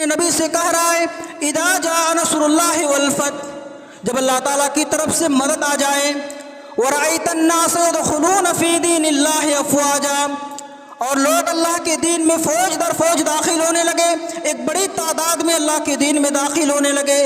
نبی سے کہہ رہا ہے اذا جاء نصر اللہ والفتح، جب اللہ تعالیٰ کی طرف سے مدد آ جائے، ورأیت الناس يدخلون فی دین اللہ افواجا، اور لوگ اللہ کے دین میں فوج در فوج داخل ہونے لگے، ایک بڑی تعداد میں اللہ کے دین میں داخل ہونے لگے۔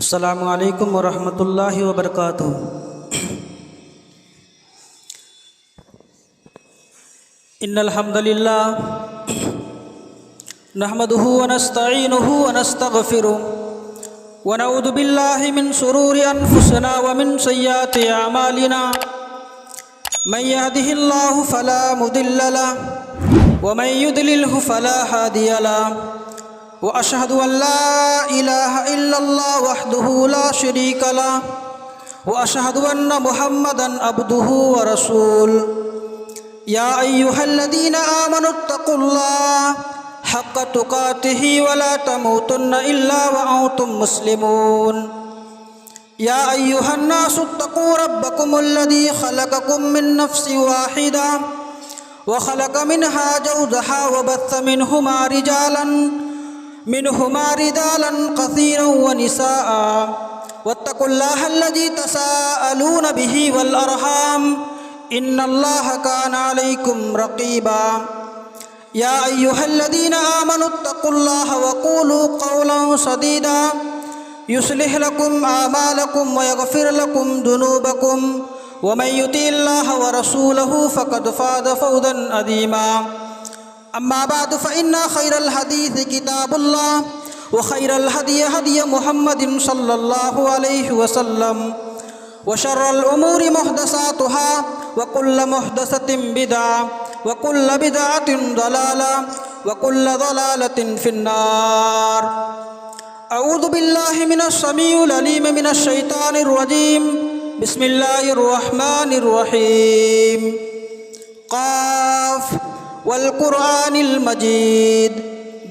السلام علیکم ورحمۃ اللہ وبرکاتہ۔ ان الحمد للہ نحمده ونستعینه ونستغفره ونعوذ باللہ من شرور انفسنا ومن سیئات اعمالنا، من يهده اللہ فلا مضل له ومن يضلله فلا هادی له، وأشهد أن لا إله إلا الله وحده لا شريك له، وأشهد أن محمدًا عبده ورسوله۔ يا أيها الذين آمنوا اتقوا الله حق تقاته ولا تموتن إلا وأنتم مسلمون۔ يا أيها الناس اتقوا ربكم الذي خلقكم من نفس واحدة وخلق منها زوجها وبث منهما رجالا كثيرا ونساء، واتقوا الله الذي تساءلون به والأرحام إن الله كان عليكم رقيبا۔ يا أيها الذين آمنوا اتقوا الله وقولوا قولا سديدا يصلح لكم أعمالكم ويغفر لكم ذنوبكم، ومن يطع الله ورسوله فقد فاز فوزا عظيما۔ اما بعد فإن خير الحديث كتاب الله، وخير الهدي هدي محمد صلى الله عليه وسلم، وشر الأمور محدثاتها، وكل محدثة بدعة، وكل بدعة ضلالة، وكل ضلالة في النار۔ أعوذ بالله من السميع العليم من الشيطان الرجيم، بسم الله الرحمن الرحيم۔ قاف والقرآن المجيد،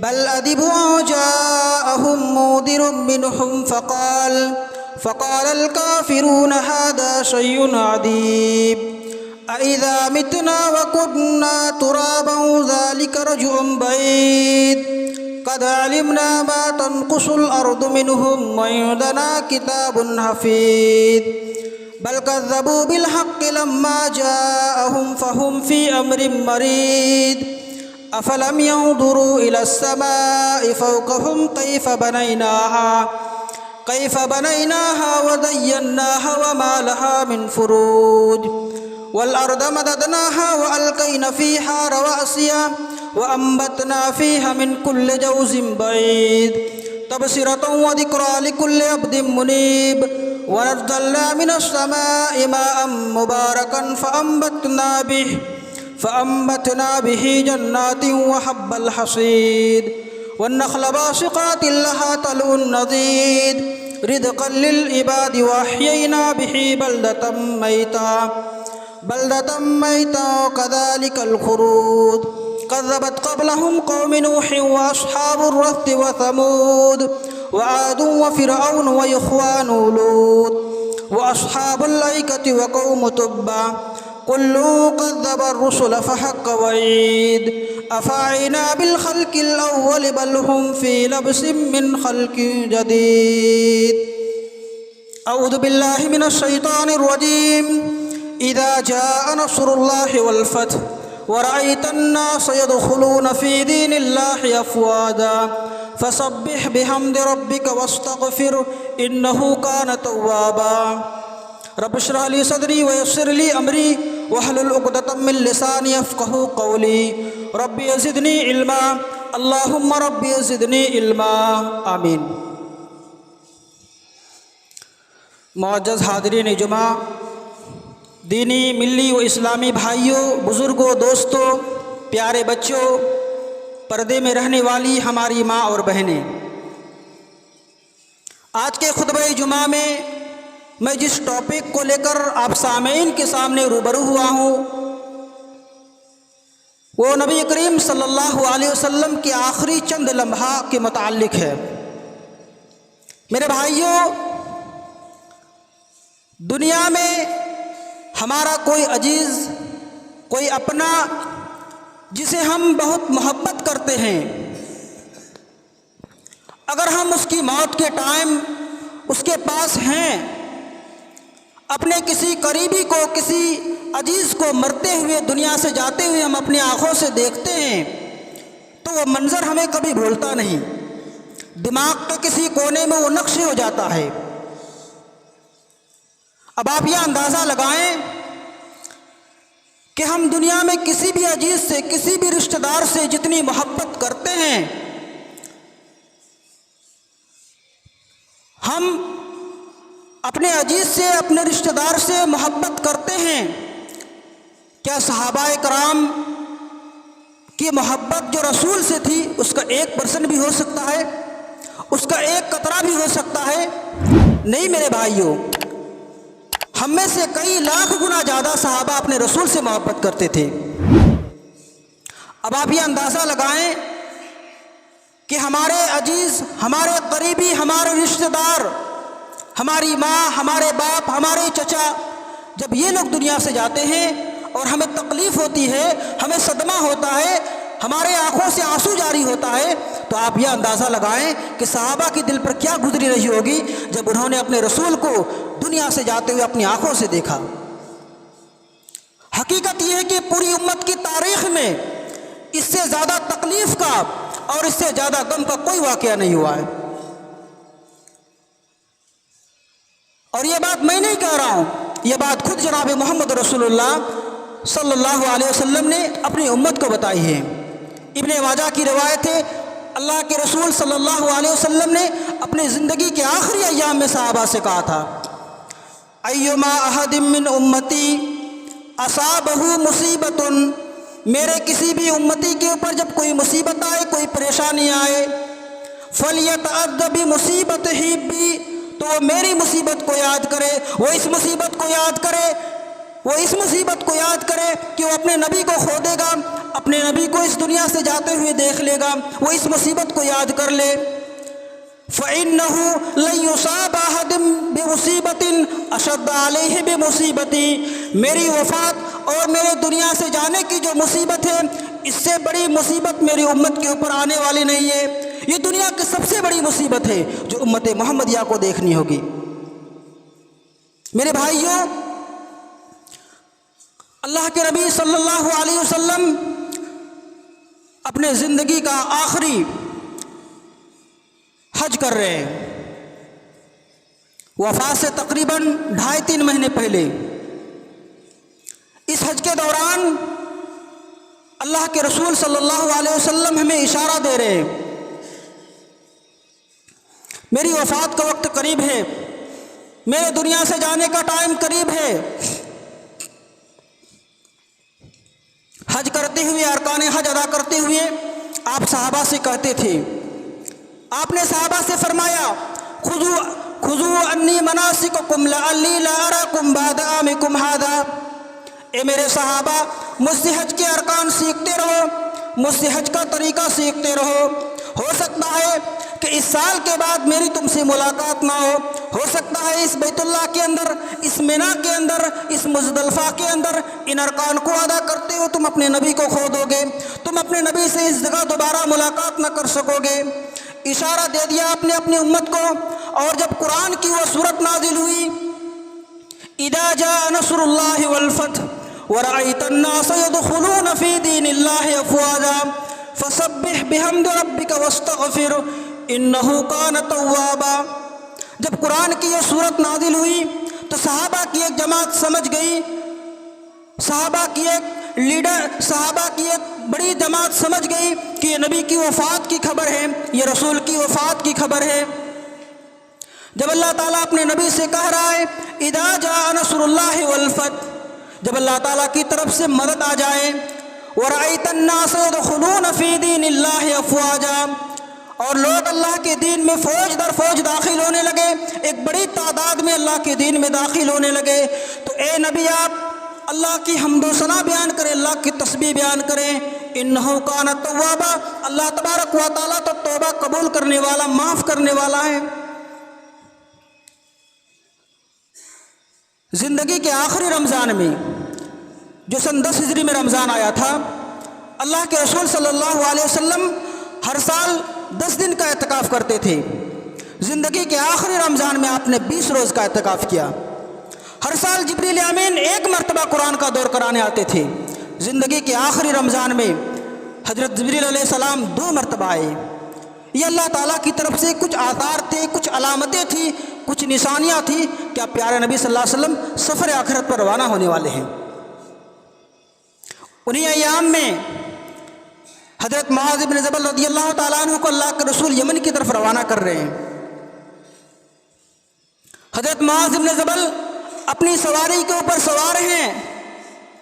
بل عجبوا أن جاءهم منذر منهم فقال الكافرون هذا شيء عجيب، أإذا متنا وكنا ترابا ذلك رجع بعيد، قد علمنا ما تنقص الأرض منهم وعندنا كتاب حفيظ، بل كذبوا بالحق لما جاءهم فهم في أمر مريج، أفلم ينظروا إلى السماء فوقهم كيف بنيناها وزيناها وما لها من فروج، والأرض مددناها وألقينا فيها رواسي وأنبتنا فيها من كل زوج بعيد، تبصرة وذكرى لكل عبد منيب، ونزلنا من السماء ماء مباركا فأنبتنا به جنات وحب الحصيد، والنخل باسقات لها طلع نضيد، رزقا للعباد، وأحيينا به بلدة ميتا كذلك الخروج، كذبت قبلهم قوم نوح وأصحاب الرث وثمود وعاد وفرعون وإخوان لوط وأصحاب الأيكة وقوم تبع، كل كذب الرسل فحق وعيد، أفعينا بالخلق الأول بل هم في لبس من خلق جديد۔ أعوذ بالله من الشيطان الرجيم۔ إذا جاء نصر الله والفتح ورأيت الناس يدخلون في دين الله أفواجا فسبح بحمد ربك واستغفر إنه كان توابا۔ رب اشرح لي صدري ويسر لي أمري واحلل عقدة من لساني يفقهوا قولي، ربي زدني علما، اللهم ربي زدني علما، آمین۔ معزز حاضرین جمعہ، دینی، ملی و اسلامی بھائیوں، بزرگوں، دوستوں، پیارے بچوں، پردے میں رہنے والی ہماری ماں اور بہنیں، آج کے خطبہ جمعہ میں میں جس ٹاپک کو لے کر آپ سامعین کے سامنے روبرو ہوا ہوں وہ نبی کریم صلی اللہ علیہ وسلم کے آخری چند لمحہ کے متعلق ہے۔ میرے بھائیوں، دنیا میں ہمارا کوئی عزیز، کوئی اپنا جسے ہم بہت محبت کرتے ہیں، اگر ہم اس کی موت کے ٹائم اس کے پاس ہیں، اپنے کسی قریبی کو، کسی عزیز کو مرتے ہوئے، دنیا سے جاتے ہوئے ہم اپنی آنکھوں سے دیکھتے ہیں تو وہ منظر ہمیں کبھی بھولتا نہیں، دماغ کے کسی کونے میں وہ نقش ہو جاتا ہے۔ اب آپ یہ اندازہ لگائیں کہ ہم دنیا میں کسی بھی عزیز سے، کسی بھی رشتہ دار سے جتنی محبت کرتے ہیں، ہم اپنے عزیز سے، اپنے رشتہ دار سے محبت کرتے ہیں، کیا صحابہ کرام کی محبت جو رسول سے تھی اس کا 1% بھی ہو سکتا ہے؟ اس کا 1 قطرہ بھی ہو سکتا ہے؟ نہیں میرے بھائیوں، ہم میں سے کئی لاکھ گنا زیادہ صحابہ اپنے رسول سے محبت کرتے تھے۔ اب آپ یہ اندازہ لگائیں کہ ہمارے عزیز، ہمارے قریبی، ہمارے رشتہ دار، ہماری ماں، ہمارے باپ، ہمارے چچا، جب یہ لوگ دنیا سے جاتے ہیں اور ہمیں تکلیف ہوتی ہے، ہمیں صدمہ ہوتا ہے، ہمارے آنکھوں سے آنسو جاری ہوتا ہے، تو آپ یہ اندازہ لگائیں کہ صحابہ کی دل پر کیا گزری رہی ہوگی جب انہوں نے اپنے رسول کو دنیا سے جاتے ہوئے اپنی آنکھوں سے دیکھا۔ حقیقت یہ ہے کہ پوری امت کی تاریخ میں اس سے زیادہ تکلیف کا اور اس سے زیادہ غم کا کوئی واقعہ نہیں ہوا ہے۔ اور یہ بات میں نہیں کہہ رہا ہوں، یہ بات خود جناب محمد رسول اللہ صلی اللہ علیہ وسلم نے اپنی امت کو بتائی ہے۔ ابن ماجہ کی روایت ہے، اللہ کے رسول صلی اللہ علیہ وسلم نے اپنی زندگی کے آخری ایام میں صحابہ سے کہا تھا، ایما احد من امتی اصابہ مصیبت، میرے کسی بھی امتی کے اوپر جب کوئی مصیبت آئے، کوئی پریشانی آئے، فلیتعد بمصیبتہ بی، تو وہ میری مصیبت کو یاد کرے، وہ اس مصیبت کو یاد کرے، وہ اس مصیبت کو یاد کرے کہ وہ اپنے نبی کو کھو دے گا، اپنے نبی کو اس دنیا سے جاتے ہوئے دیکھ لے گا، وہ اس مصیبت کو یاد کر لے۔ فَإِنَّهُ لَن يُصَابَ أَحَدٌ بِمُصِيبَةٍ أَشَدَّ عَلَيْهِ بِمُصِيبَتِي، میری وفات اور میرے دنیا سے جانے کی جو مصیبت ہے، اس سے بڑی مصیبت میری امت کے اوپر آنے والی نہیں ہے۔ یہ دنیا کی سب سے بڑی مصیبت ہے جو امت محمدیہ کو دیکھنی ہوگی۔ میرے بھائیوں، اللہ کے نبی صلی اللہ علیہ وسلم اپنے زندگی کا آخری حج کر رہے ہیں، وفات سے تقریباً 2.5-3 مہینے پہلے۔ اس حج کے دوران اللہ کے رسول صلی اللہ علیہ وسلم ہمیں اشارہ دے رہے ہیں، میری وفات کا وقت قریب ہے، میرے دنیا سے جانے کا ٹائم قریب ہے۔ حج کرتے ہوئے، ارکان حج ادا کرتے ہوئے آپ صحابہ سے کہتے تھے، آپ نے صحابہ سے فرمایا، خذوا انی مناسککم لعلی لا اراکم بعد عامکم ھذا، اے میرے صحابہ مجھ سے حج کے ارکان سیکھتے رہو، مجھ سے حج کا طریقہ سیکھتے رہو، ہو سکتا ہے کہ اس سال کے بعد میری تم سے ملاقات نہ ہو سکتا ہے اس بیت اللہ کے اندر، اس مینا کے اندر، اس مزدلفہ کے اندر ان ارکان کو ادا کرتے ہو تم اپنے نبی کو کھو دو گے، تم اپنے نبی سے اس جگہ دوبارہ ملاقات نہ کر سکو گے۔ اشارہ دے دیا آپ نے اپنی امت کو۔ اور جب قرآن کی وہ صورت نازل ہوئی، اذا جاء نصر اللہ والفتح ورأیت الناس يدخلون فی دین اللہ افواجا فسبح بحمد ربک واستغفر انہ کان توابا، جب قرآن کی یہ صورت نازل ہوئی تو صحابہ کی ایک جماعت سمجھ گئی، صحابہ کی ایک لیڈر، صحابہ کی ایک بڑی جماعت سمجھ گئی کہ یہ نبی کی وفات کی خبر ہے، یہ رسول کی وفات کی خبر ہے۔ جب اللہ تعالیٰ اپنے نبی سے کہہ رہا ہے اذا جاء نصر اللہ والفتح، جب اللہ تعالیٰ کی طرف سے مدد آ جائے، ورأیت الناس يدخلون فی دین اللہ افواجا، اور لوگ اللہ کے دین میں فوج در فوج داخل ہونے لگے، ایک بڑی تعداد میں اللہ کے دین میں داخل ہونے لگے، تو اے نبی اللہ کی حمد و ثنا بیان کریں، اللہ کی تسبیح بیان کریں۔ انہ کان توابا، اللہ تبارک و تعالیٰ تو توبہ قبول کرنے والا، معاف کرنے والا ہے۔ زندگی کے آخری رمضان میں، جو سن 10 ہجری میں رمضان آیا تھا، اللہ کے رسول صلی اللہ علیہ وسلم ہر سال 10 دن کا اعتکاف کرتے تھے۔ زندگی کے آخری رمضان میں آپ نے 20 روز کا اعتکاف کیا۔ ہر سال جبریل امین 1 مرتبہ قرآن کا دور کرانے آتے تھے۔ زندگی کے آخری رمضان میں حضرت جبریل علیہ السلام 2 مرتبہ آئے۔ یہ اللہ تعالیٰ کی طرف سے کچھ آثار تھے، کچھ علامتیں تھیں، کچھ نشانیاں تھیں کہ آپ پیارے نبی صلی اللہ علیہ وسلم سفر آخرت پر روانہ ہونے والے ہیں۔ انہی ایام میں حضرت معاذ بن جبل رضی اللہ تعالیٰ عنہ کو اللہ کے رسول یمن کی طرف روانہ کر رہے ہیں۔ حضرت معاذ بن جبل اپنی سواری کے اوپر سوار ہیں،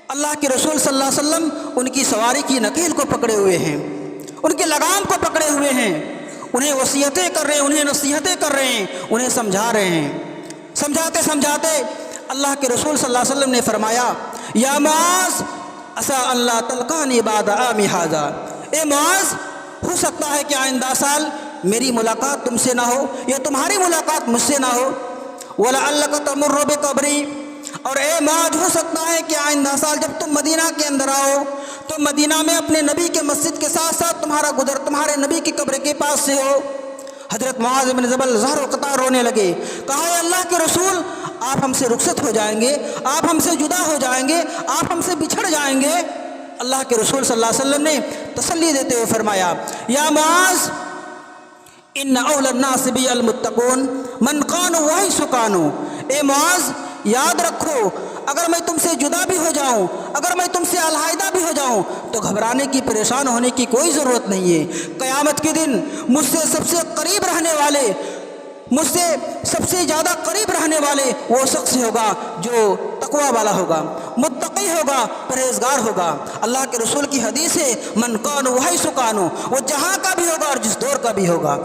اللہ کے رسول صلی اللہ علیہ وسلم ان کی سواری کی نکیل کو پکڑے ہوئے ہیں، ان کے لگام کو پکڑے ہوئے ہیں، انہیں وصیتیں کر رہے ہیں، انہیں نصیحتیں کر رہے ہیں، انہیں سمجھا رہے ہیں۔ سمجھاتے سمجھاتے اللہ کے رسول صلی اللہ علیہ وسلم نے فرمایا، یا معاذ عسیٰ اللہ تلقانی بعد عامی ھذا، اے معاذ ہو سکتا ہے کہ آئندہ سال میری ملاقات تم سے نہ ہو یا تمہاری ملاقات مجھ سے نہ ہو۔ وَلَعَلَّكَ تَمُرُّ بِقَبْرِي، اور اے معاذ ہو سکتا ہے کہ آئندہ سال جب تم مدینہ کے اندر آؤ تو مدینہ میں اپنے نبی کے مسجد کے ساتھ ساتھ تمہارا گزر تمہارے نبی کی قبر کے پاس سے ہو۔ حضرت معاذ بن جبل زہر و قطار رونے لگے، کہا اے اللہ کے رسول آپ ہم سے رخصت ہو جائیں گے، آپ ہم سے جدا ہو جائیں گے، آپ ہم سے بچھڑ جائیں گے۔ اللہ کے رسول صلی اللہ علیہ وسلم نے تسلی دیتے ہوئے فرمایا، یا معاذ ان اول الناس بی المتقون من کانوا وحیث کانوا، اے معاذ یاد رکھو اگر میں تم سے جدا بھی ہو جاؤں، اگر میں تم سے علیحدہ بھی ہو جاؤں تو گھبرانے کی، پریشان ہونے کی کوئی ضرورت نہیں ہے۔ قیامت کے دن مجھ سے سب سے قریب رہنے والے، مجھ سے سب سے زیادہ قریب رہنے والے وہ شخص ہوگا جو تقوی والا ہوگا، متقی ہوگا، پرہیزگار ہوگا۔ اللہ کے رسول کی حدیث ہے، من کانوا وحیث کانوا، وہ جہاں کا بھی ہوگا اور جس دور کا بھی ہوگا۔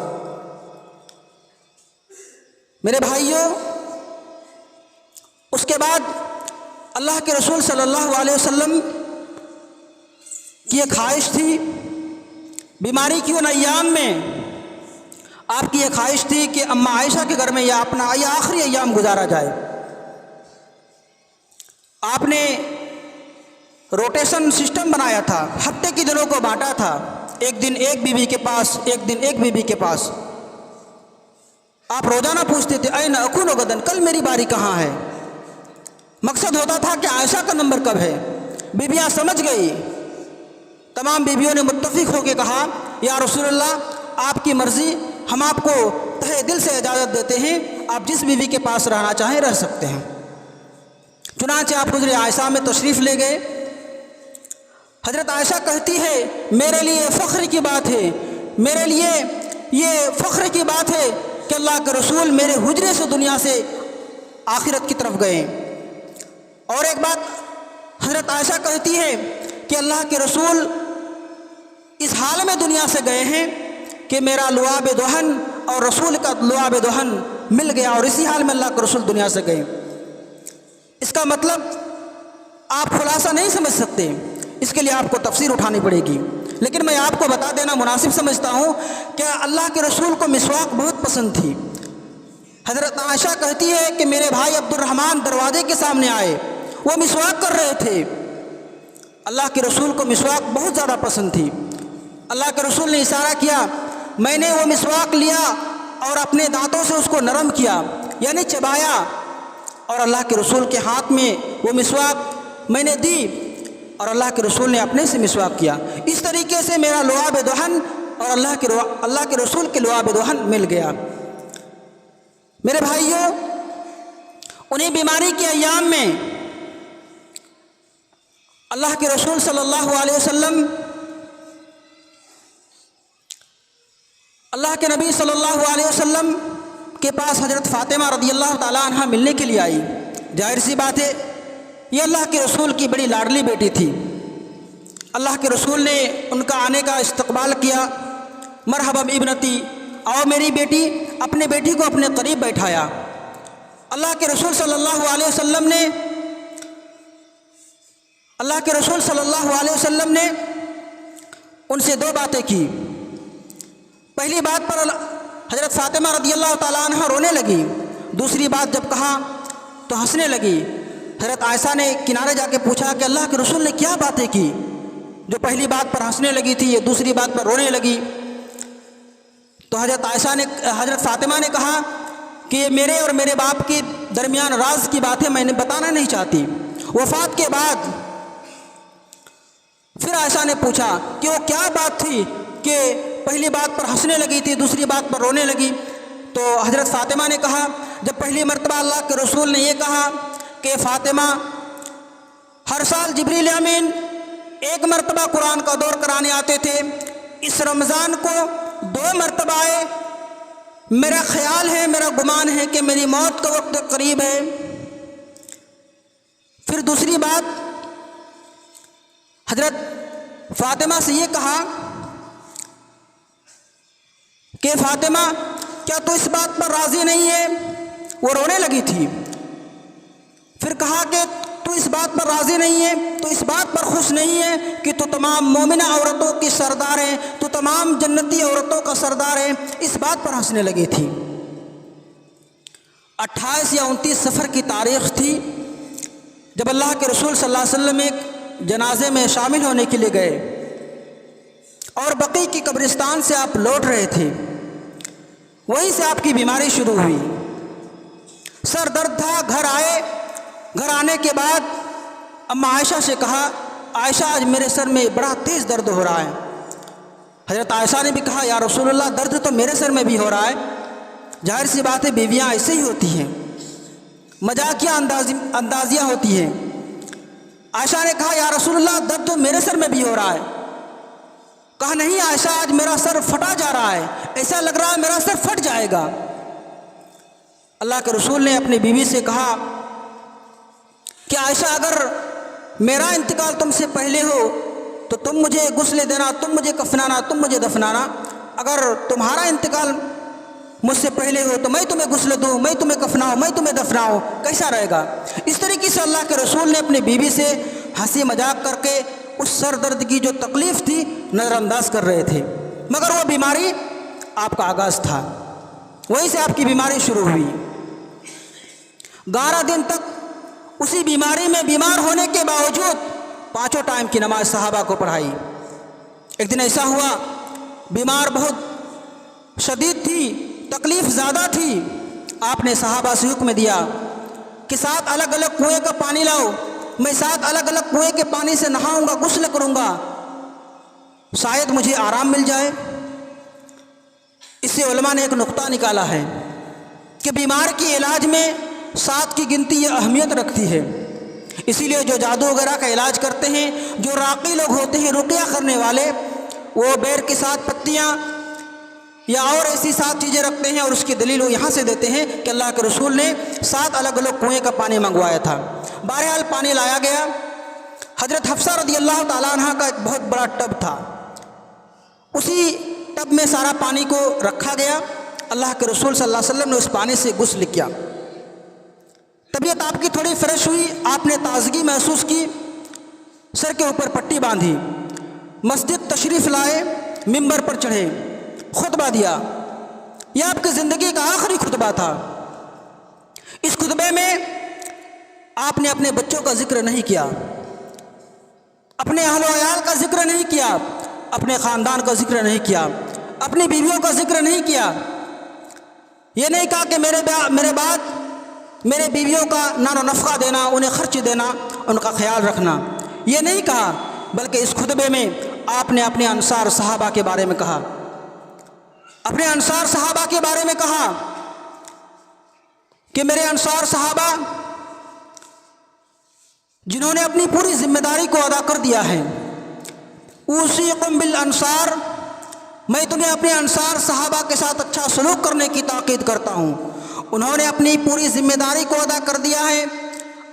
میرے بھائیوں، اس کے بعد اللہ کے رسول صلی اللہ علیہ وسلم کی ایک خواہش تھی، بیماری کی ان ایام میں آپ کی ایک خواہش تھی کہ اماں عائشہ کے گھر میں یہ اپنا یہ آخری ایام گزارا جائے۔ آپ نے روٹیشن سسٹم بنایا تھا، ہفتے کے دنوں کو بانٹا تھا، ایک دن ایک بیوی کے پاس، ایک دن ایک بیوی کے پاس۔ آپ روزانہ پوچھتے تھے این اکون غدن، کل میری باری کہاں ہے؟ مقصد ہوتا تھا کہ عائشہ کا نمبر کب ہے۔ بیویاں سمجھ گئی، تمام بیویوں نے متفق ہو کے کہا یا رسول اللہ آپ کی مرضی، ہم آپ کو تہہ دل سے اجازت دیتے ہیں، آپ جس بیوی کے پاس رہنا چاہیں رہ سکتے ہیں۔ چنانچہ آپ حضرت عائشہ میں تشریف لے گئے۔ حضرت عائشہ کہتی ہے میرے لیے فخر کی بات ہے، میرے لیے یہ فخر کی بات ہے کہ اللہ کے رسول میرے حجرے سے دنیا سے آخرت کی طرف گئے۔ اور ایک بات حضرت عائشہ کہتی ہے کہ اللہ کے رسول اس حال میں دنیا سے گئے ہیں کہ میرا لعاب دہن اور رسول کا لعاب دہن مل گیا، اور اسی حال میں اللہ کے رسول دنیا سے گئے۔ اس کا مطلب آپ خلاصہ نہیں سمجھ سکتے، اس کے لیے آپ کو تفسیر اٹھانی پڑے گی، لیکن میں آپ کو بتا دینا مناسب سمجھتا ہوں کہ اللہ کے رسول کو مسواک بہت پسند تھی۔ حضرت عائشہ کہتی ہے کہ میرے بھائی عبد الرحمن دروازے کے سامنے آئے، وہ مسواک کر رہے تھے۔ اللہ کے رسول کو مسواک بہت زیادہ پسند تھی۔ اللہ کے رسول نے اشارہ کیا، میں نے وہ مسواک لیا اور اپنے دانتوں سے اس کو نرم کیا، یعنی چبایا، اور اللہ کے رسول کے ہاتھ میں وہ مسواک میں نے دی اور اللہ کے رسول نے اپنے سے مسواک کیا۔ اس طریقے سے میرا لعاب دہن اور اللہ کے رسول کے لعاب دہن مل گیا۔ میرے بھائیوں، انہیں بیماری کے ایام میں اللہ کے رسول صلی اللہ علیہ وسلم اللہ کے نبی صلی اللہ علیہ وسلم کے پاس حضرت فاطمہ رضی اللہ تعالیٰ عنہ ملنے کے لیے آئی۔ ظاہر سی بات ہے یہ اللہ کے رسول کی بڑی لاڈلی بیٹی تھی۔ اللہ کے رسول نے ان کا آنے کا استقبال کیا، مرحبا ابنتی، آؤ میری بیٹی، اپنے بیٹی کو اپنے قریب بیٹھایا۔ اللہ کے رسول صلی اللہ علیہ وسلم نے اللہ کے رسول صلی اللہ علیہ وسلم نے ان سے دو باتیں کی۔ پہلی بات پر حضرت فاطمہ رضی اللہ تعالیٰ عنہ رونے لگی، دوسری بات جب کہا تو ہنسنے لگی۔ حضرت عائشہ نے کنارے جا کے پوچھا کہ اللہ کے رسول نے کیا باتیں کی جو پہلی بات پر ہنسنے لگی تھی، یہ دوسری بات پر رونے لگی؟ تو حضرت فاطمہ نے کہا کہ یہ میرے اور میرے باپ کے درمیان راز کی بات ہے، میں نے بتانا نہیں چاہتی۔ وفات کے بعد پھر عائشہ نے پوچھا کہ وہ کیا بات تھی کہ پہلی بات پر ہنسنے لگی تھی، دوسری بات پر رونے لگی؟ تو حضرت فاطمہ نے کہا جب پہلی مرتبہ اللہ کے رسول نے یہ کہا کہ فاطمہ، ہر سال جبریل امین ایک مرتبہ قرآن کا دور کرانے آتے تھے، اس رمضان کو 2 مرتبہ آئے، میرا خیال ہے، میرا گمان ہے کہ میری موت کا وقت قریب ہے۔ پھر دوسری بات حضرت فاطمہ سے یہ کہا کہ فاطمہ کیا تو اس بات پر راضی نہیں ہے؟ وہ رونے لگی تھی۔ پھر کہا کہ تو اس بات پر راضی نہیں ہے، تو اس بات پر خوش نہیں ہے کہ تو تمام مومنہ عورتوں کی سردار ہے، تو تمام جنتی عورتوں کا سردار ہے، اس بات پر ہنسنے لگی تھی۔ 28 یا 29 سفر کی تاریخ تھی جب اللہ کے رسول صلی اللہ علیہ وسلم ایک جنازے میں شامل ہونے کے لیے گئے اور بقیع کی قبرستان سے آپ لوٹ رہے تھے، وہیں سے آپ کی بیماری شروع ہوئی، سر درد تھا۔ گھر آنے کے بعد اماں عائشہ سے کہا، عائشہ آج میرے سر میں بڑا تیز درد ہو رہا ہے۔ حضرت عائشہ نے بھی کہا یا رسول اللہ درد تو میرے سر میں بھی ہو رہا ہے، ظاہر سی بات ہے بیویاں ایسے ہی ہوتی ہیں، مذاقیہ اندازیاں ہوتی ہیں۔ عائشہ نے کہا یا رسول اللہ درد تو میرے سر میں بھی ہو رہا ہے۔ کہا نہیں عائشہ آج میرا سر پھٹا جا رہا ہے، ایسا لگ رہا ہے میرا سر پھٹ جائے گا۔ اللہ کے رسول نے اپنی بیوی سے کہا کہ عائشہ اگر میرا انتقال تم سے پہلے ہو تو تم مجھے غسل دینا، تم مجھے کفنانا، تم مجھے دفنانا، اگر تمہارا انتقال مجھ سے پہلے ہو تو میں تمہیں غسل دوں، میں تمہیں کفناؤں، میں تمہیں دفناؤں، کیسا رہے گا؟ اس طریقے سے اللہ کے رسول نے اپنی بیوی سے ہنسی مذاق کر کے اس سر درد کی جو تکلیف تھی نظر انداز کر رہے تھے، مگر وہ بیماری آپ کا آغاز تھا، وہیں سے آپ کی بیماری شروع ہوئی۔ 11 دن تک اسی بیماری میں بیمار ہونے کے باوجود 5 ٹائم کی نماز صحابہ کو پڑھائی۔ ایک دن ایسا ہوا بیمار بہت شدید تھی، تکلیف زیادہ تھی، آپ نے صحابہ سے حکم دیا کہ 7 الگ الگ کنویں کا پانی لاؤ، میں 7 الگ الگ کنویں کے پانی سے نہاؤں گا، غسل کروں گا، شاید مجھے آرام مل جائے۔ اس سے علماء نے ایک نقطہ نکالا ہے کہ بیمار کے علاج میں 7 کی گنتی یہ اہمیت رکھتی ہے، اسی لیے جو جادو وغیرہ کا علاج کرتے ہیں، جو راقی لوگ ہوتے ہیں، رقیہ کرنے والے، وہ بیر کی 7 پتیاں یا اور ایسی 7 چیزیں رکھتے ہیں اور اس کی دلیل وہ یہاں سے دیتے ہیں کہ اللہ کے رسول نے 7 الگ الگ کنویں کا پانی منگوایا تھا۔ بہرحال پانی لایا گیا، حضرت حفصہ رضی اللہ تعالیٰ عنہ کا ایک بہت بڑا ٹب تھا، اسی ٹب میں سارا پانی کو رکھا گیا۔ اللہ کے رسول صلی اللہ علیہ وسلم نے اس پانی سے غسل کیا، طبیعت آپ کی تھوڑی فریش ہوئی، آپ نے تازگی محسوس کی، سر کے اوپر پٹی باندھی، مسجد تشریف لائے، ممبر پر چڑھے، خطبہ دیا۔ یہ آپ کی زندگی کا آخری خطبہ تھا۔ اس خطبے میں آپ نے اپنے بچوں کا ذکر نہیں کیا، اپنے اہل و عیال کا ذکر نہیں کیا، اپنے خاندان کا ذکر نہیں کیا، اپنی بیویوں کا ذکر نہیں کیا۔ یہ نہیں کہا کہ میرے بعد میرے بیویوں کا نان و نفقہ دینا، انہیں خرچ دینا، ان کا خیال رکھنا، یہ نہیں کہا، بلکہ اس خطبے میں آپ نے اپنے انصار صحابہ کے بارے میں کہا، اپنے انصار صحابہ کے بارے میں کہا کہ میرے انصار صحابہ جنہوں نے اپنی پوری ذمہ داری کو ادا کر دیا ہے، اوصیکم بالانصار، میں تمہیں اپنے انصار صحابہ کے ساتھ اچھا سلوک کرنے کی تاکید کرتا ہوں۔ انہوں نے اپنی پوری ذمہ داری کو ادا کر دیا ہے،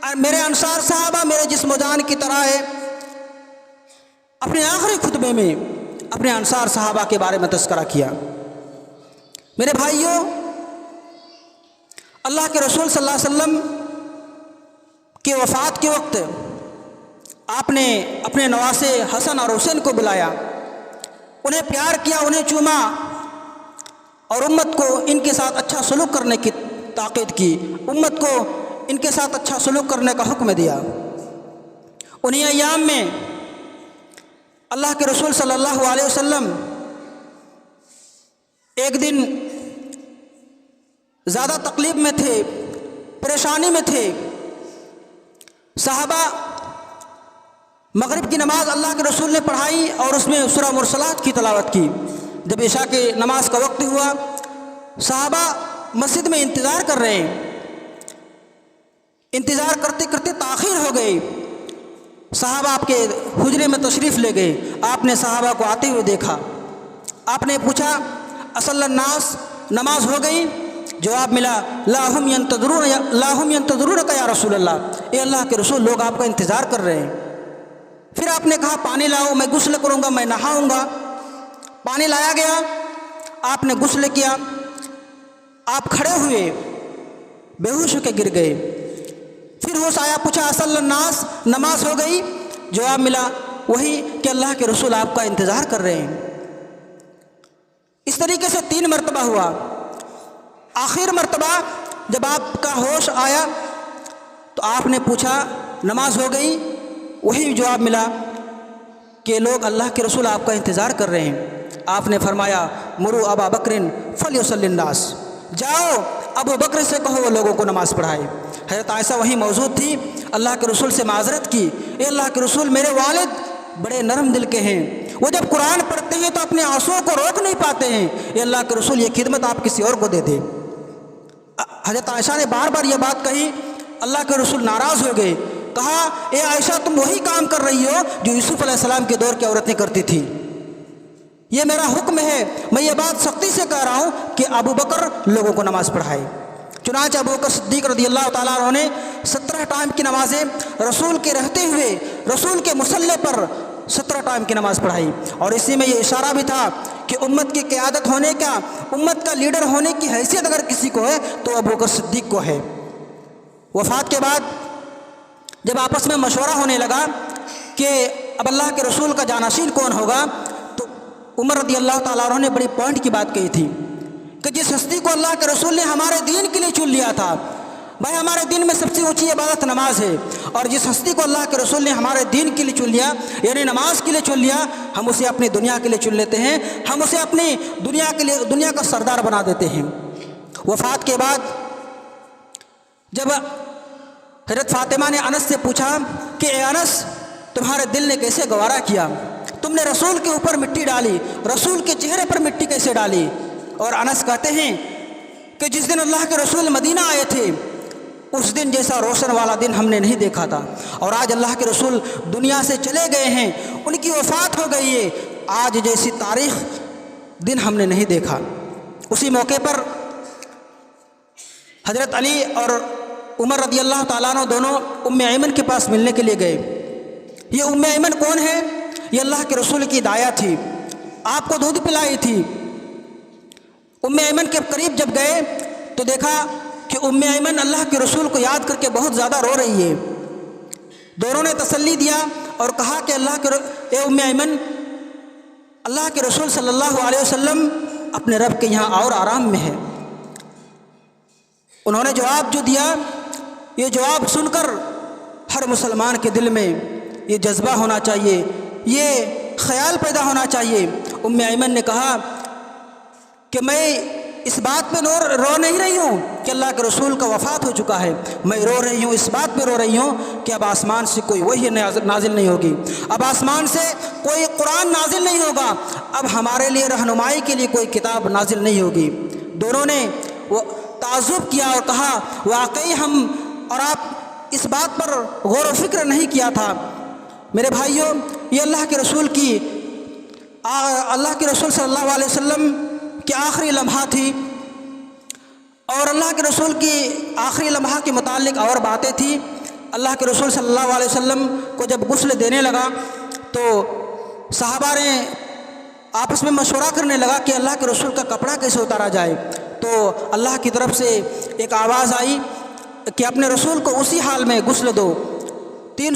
اور میرے انصار صحابہ میرے جسم و جان کی طرح ہے۔ اپنے آخری خطبے میں اپنے انصار صحابہ کے بارے میں تذکرہ کیا۔ میرے بھائیوں، اللہ کے رسول صلی اللہ علیہ وسلم کی وفات کے وقت آپ نے اپنے نواسے حسن اور حسین کو بلایا، انہیں پیار کیا، انہیں چوما اور امت کو ان کے ساتھ اچھا سلوک کرنے کی تاکید کی، امت کو ان کے ساتھ اچھا سلوک کرنے کا حکم دیا۔ انہی ایام میں اللہ کے رسول صلی اللہ علیہ وسلم ایک دن زیادہ تکلیف میں تھے، پریشانی میں تھے۔ صحابہ مغرب کی نماز اللہ کے رسول نے پڑھائی اور اس میں سورہ مرسلات کی تلاوت کی۔ جب عشاء کی نماز کا وقت ہوا، صحابہ مسجد میں انتظار کر رہے ہیں، انتظار کرتے کرتے تاخیر ہو گئی۔ صحابہ آپ کے حجرے میں تشریف لے گئے، آپ نے صحابہ کو آتے ہوئے دیکھا، آپ نے پوچھا اصل الناس، نماز ہو گئی؟ جواب ملا لا هم ينتظرونك یا رسول اللہ، اے اللہ کے رسول لوگ آپ کا انتظار کر رہے ہیں۔ پھر آپ نے کہا پانی لاؤ، میں غسل کروں گا، میں نہاؤں گا۔ پانی لایا گیا، آپ نے غسل کیا، آپ کھڑے ہوئے، بے ہوش ہو کے گر گئے۔ پھر ہوش آیا، پوچھا اصل الناس، نماز ہو گئی؟ جواب ملا وہی کہ اللہ کے رسول آپ کا انتظار کر رہے ہیں۔ اس طریقے سے 3 مرتبہ ہوا۔ آخر مرتبہ جب آپ کا ہوش آیا تو آپ نے پوچھا نماز ہو گئی؟ وہی جواب ملا کہ لوگ اللہ کے رسول آپ کا انتظار کر رہے ہیں۔ آپ نے فرمایا مرو ابا بکر فلیصلی الناس، جاؤ ابو بکر سے کہو وہ لوگوں کو نماز پڑھائے۔ حضرت عائشہ وہیں موجود تھی، اللہ کے رسول سے معذرت کی، اے اللہ کے رسول میرے والد بڑے نرم دل کے ہیں، وہ جب قرآن پڑھتے ہیں تو اپنے آنسوؤں کو روک نہیں پاتے ہیں، اے اللہ کے رسول یہ خدمت آپ کسی اور کو دے دیں۔ حضرت عائشہ نے بار بار یہ بات کہی، اللہ کے رسول ناراض ہو گئے، کہا اے عائشہ تم وہی کام کر رہی ہو جو یوسف علیہ السلام کے دور کی عورتیں کرتی تھیں، یہ میرا حکم ہے، میں یہ بات سختی سے کہہ رہا ہوں کہ ابو بکر لوگوں کو نماز پڑھائے۔ چنانچہ ابو بکر صدیق رضی اللہ تعالیٰ عنہ نے 17 ٹائم کی نمازیں رسول کے رہتے ہوئے رسول کے مصلی پر 17 ٹائم کی نماز پڑھائی، اور اسی میں یہ اشارہ بھی تھا کہ امت کی قیادت ہونے کا، امت کا لیڈر ہونے کی حیثیت اگر کسی کو ہے تو ابو بکر صدیق کو ہے۔ وفات کے بعد جب آپس میں مشورہ ہونے لگا کہ اب اللہ کے رسول کا جانشین کون ہوگا، تو عمر رضی اللہ تعالیٰ عنہ نے بڑی پوائنٹ کی بات کہی تھی کہ جس ہستی کو اللہ کے رسول نے ہمارے دین کے لیے چن لیا تھا، بھائی ہمارے دین میں سب سے اونچی عبادت نماز ہے، اور جس ہستی کو اللہ کے رسول نے ہمارے دین کے لیے چن لیا یعنی نماز کے لیے چن لیا، ہم اسے اپنی دنیا کے لیے چن لیتے ہیں، ہم اسے اپنی دنیا کے لیے دنیا کا سردار بنا دیتے ہیں۔ وفات کے بعد جب حضرت فاطمہ نے انس سے پوچھا کہ اے انس تمہارے دل نے کیسے گوارا کیا، تم نے رسول کے اوپر مٹی ڈالی، رسول کے چہرے پر مٹی کیسے ڈالی؟ اور انس کہتے ہیں کہ جس دن اللہ کے رسول مدینہ آئے تھے اس دن جیسا روشن والا دن ہم نے نہیں دیکھا تھا، اور آج اللہ کے رسول دنیا سے چلے گئے ہیں، ان کی وفات ہو گئی ہے، آج جیسی تاریخ دن ہم نے نہیں دیکھا۔ اسی موقع پر حضرت علی اور عمر رضی اللہ تعالیٰ عنہ دونوں ام ایمن کے پاس ملنے کے لیے گئے۔ یہ ام ایمن کون ہے؟ یہ اللہ کے رسول کی دایا تھی، آپ کو دودھ پلائی تھی۔ ام ایمن کے قریب جب گئے تو دیکھا کہ ام ایمن اللہ کے رسول کو یاد کر کے بہت زیادہ رو رہی ہے۔ دونوں نے تسلی دیا اور کہا کہ اے ام ایمن، اللہ کے رسول صلی اللہ علیہ وسلم اپنے رب کے یہاں اور آرام میں ہے۔ انہوں نے جواب جو دیا، یہ جواب سن کر ہر مسلمان کے دل میں یہ جذبہ ہونا چاہیے، یہ خیال پیدا ہونا چاہیے۔ ام ایمن نے کہا کہ میں اس بات پہ رو نہیں رہی ہوں کہ اللہ کے رسول کا وفات ہو چکا ہے، میں رو رہی ہوں، اس بات پہ رو رہی ہوں کہ اب آسمان سے کوئی وحی نازل نہیں ہوگی، اب آسمان سے کوئی قرآن نازل نہیں ہوگا، اب ہمارے لیے رہنمائی کے لیے کوئی کتاب نازل نہیں ہوگی۔ دونوں نے تعجب کیا اور کہا واقعی ہم اور آپ اس بات پر غور و فکر نہیں کیا تھا۔ میرے بھائیوں، یہ اللہ کے رسول صلی اللہ علیہ وسلم کی آخری لمحہ تھی، اور اللہ کے رسول کی آخری لمحہ کے متعلق اور باتیں تھیں۔ اللہ کے رسول صلی اللہ علیہ وسلم کو جب غسل دینے لگا تو صحابہ نے آپس میں مشورہ کرنے لگا کہ اللہ کے رسول کا کپڑا کیسے اتارا جائے، تو اللہ کی طرف سے ایک آواز آئی کہ اپنے رسول کو اسی حال میں غسل دو۔ 3